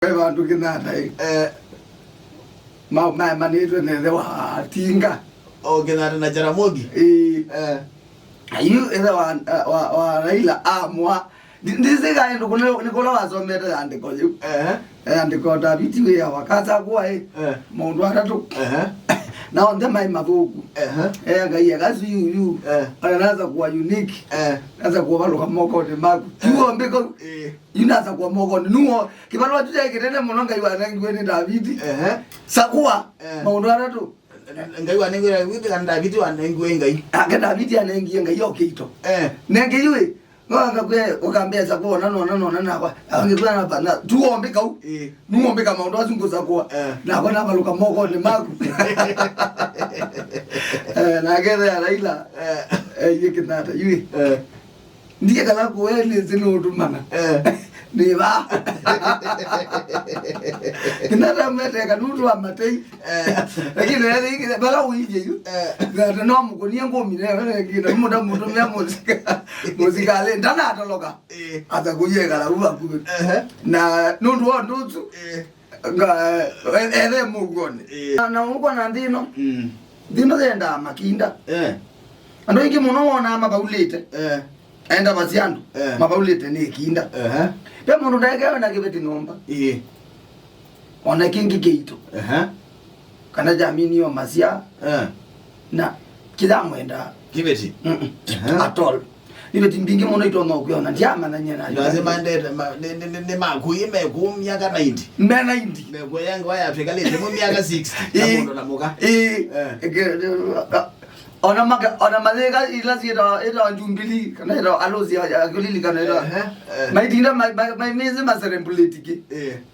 Bantu kinata manitwe ne wa tinga kinata na Jaramogi ayu eza wa Raila amwa ndizika ndo nikola wasometa andiko yu andiko David we wakasa kwa mundu atatu na onda mai mavuku gaiya kazi yu anaanza kuwa unique anaanza kuwa balo kama moko de maku tuo mbeko yunaanza kuwa moko nuo kibalwa tuje kitende munonga yu anangwe ni David sakuwa mundu atatu ngai wanengwe wipi kan David wanengwe ngai David anengie ngai yokito nenge yue nganga kwe ukambia sakuwa nana kwa angekwana bana tuombe kau nuombe kama ndo azunguza kwa na kwa balo kama moko de maku na gere Raila yekinata yui ndiye kala kuele zino dumana ni ba kinata mete kanutu wa matei lakini ile bala uije yu na no mukoni ngomi ne ngina muda mudo mya muzika le ndana atoloka atakuyeka la uba ku na nundu wa ndutu nga ele mugone na uko na ndino ndino zenda makinda ando iki muno wona mabaulete enda baziandu mabaulete ni kinda pe mundu ndaikewe na kibeti nomba ona kingi keito kana jamini yo masia na kidamwenda kibeti atol nibeti mbingi muno itono kuona ndiama na nyena lazima ne makuyime ku myaka 90 90 meko yangu waya Afrika le mu myaka 60 namundo namuka ona malega ila ida njumbili kana ida alozi akulili kana ida maidinda maize maserembulitiki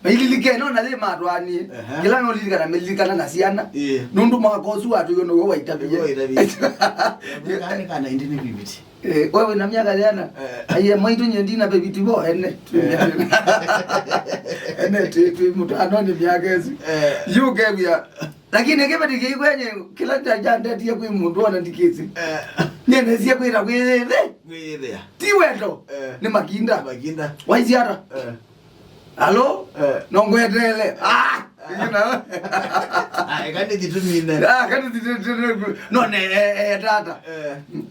mailili keno na le madwani kila no lili kana melili kana nasiana nundu makosu watu yono wa itabiye ngani kana indini bibiti wewe na myaka jana aye mwitu nyendina bebiti bo ene tu mtu anoni myaka hizi yuke bia lakini kebe dike kwenye kila janda tie kwa mundu ana dikezi nyene sia kwira kwire tiweto ni makinda waiziara halo nongwetele kani ditumine kani ditumine no ne tata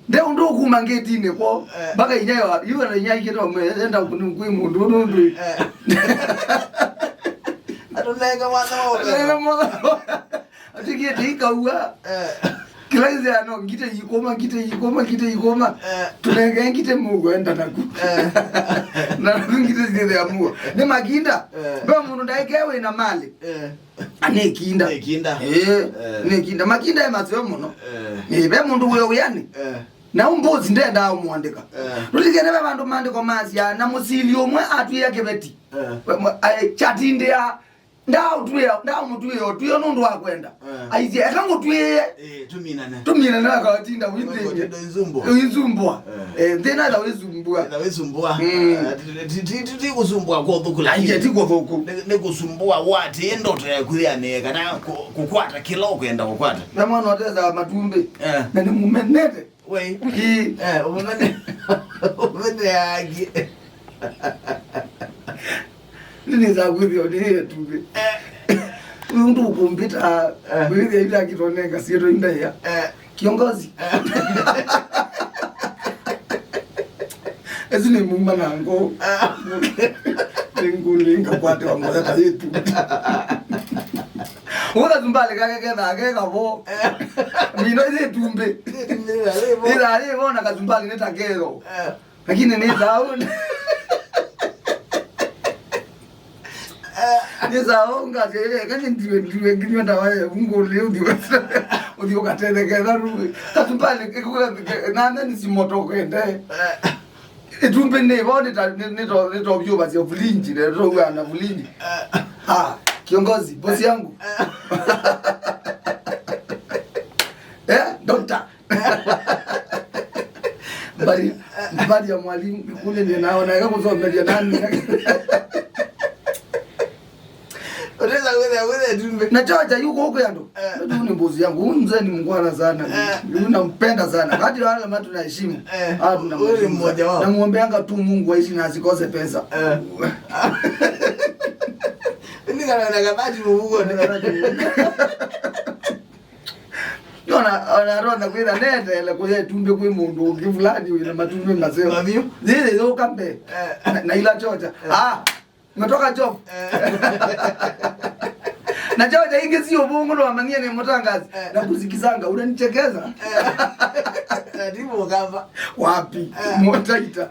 de undu kuma ngetine ko baka inyayo yuwe na nyai kito enda kunukui mundu nundu atunega mwana Atiki tika uwa kila izi ano ngite yikoma tunenge ngite mugo enda naku na ngite zide ya mugo ne makinda ba mundu ndaikewe na mali ane kinda ne kinda makinda ya mazwe muno be mundu uyo yani na umbozi ndenda umwandika rulikene bantu mandiko mazya na musili omwe atu yake beti chatinde ya ndao mutuyo tuyo nundu wakwenda aizi akango tuye tumina na akawatinda winde inzumbwa ndena da wezumbwa titi kusumbwa kwa dhukula aije tiko vuku ne kusumbwa wati endoto ya kuliane kana kukwata kilo kwenda kukwata na mwana wateza matumbe na nimumenete we umene yake nini za kwivyo ndiye tuve mtu kumpita wewe ila kitoneka sio ndio ya kiongozi ezini mumba nango ngulinga kwate wa ngoza yetu uga tumbale kake kabo mino ile tumbe ila ile bona kazumbali neta kero lakini ni zao nisaonga tele kani ndiwe nginywa ndawaye ungole udio katelekeza ruwe katumbali nana nisimoto kwende etumbe ne bone neto byoba zyo vulinji neto bwana vulinji kiongozi bosi yangu doctor bali ya mwalimu kule ninaona kama kusomea nani na choja yuko huko yando ni mbuzi yangu mzee ni mngwana sana nampenda sana hadi wale watu tunaheshimu wewe mmoja wao namuombeanga tu Mungu aishi na asikose pesa Lakini kana kabati muvugo Ona ronda kwira nete la kuye tumbe kwe mundu ngivulani wina matumbe mazeo. Mavio? Zile zo kambe. Na ila chocha. Ngatoka job. Na chocha inge sio bongo ndo amania ni motangazi. Na kuzikizanga unanichekeza. Ndivyo kama Wapi? Motaita.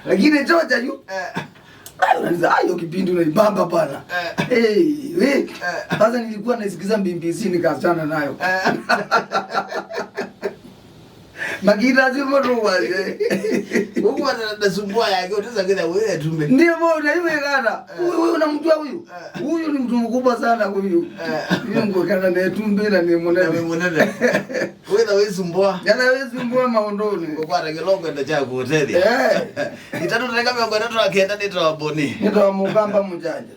Lakini chocha yu. Unaniza ayo kipindi unaibamba bwana. We. Sasa nilikuwa naisikiza BBC nikachana nayo. Makita zimo ruwaje. Mungu anasumbua yake utaweza kwenda wewe tumbe. Ndio bwana hiyo kana. Huyu unamjua huyu? Huyu ni mtu mkubwa sana huyu. Mungu kana na tumbe na ni mwana. Wewe na wewe sumbua. Yana wewe sumbua maondoni. Kwa rege longo enda cha hoteli. Itatu tega miongo yetu akienda nitawaboni. Nitawamugamba mjanja.